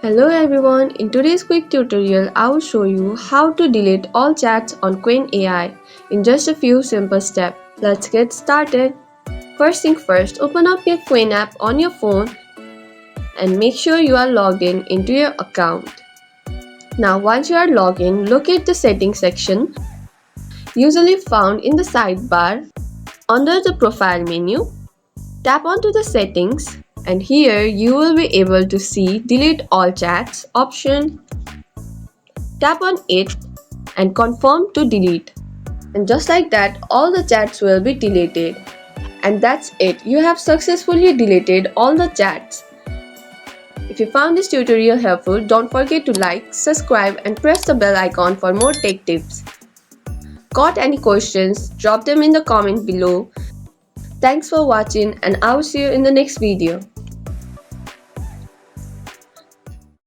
Hello everyone, in today's quick tutorial I will show you how to delete all chats on Qwen AI in just a few simple steps. Let's get started. First thing first, open up your Qwen app on your phone and make sure you are logged in into your account. Now once you are logged in, locate the settings section usually found in the sidebar under the profile menu. Tap onto the settings and here you will be able to see delete all chats option. Tap on it and confirm to delete. And just like that, all the chats will be deleted. And that's it. You have successfully deleted all the chats. If you found this tutorial helpful, don't forget to like, subscribe and press the bell icon for more tech tips. Got any questions? Drop them in the comment below. Thanks for watching and I will see you in the next video.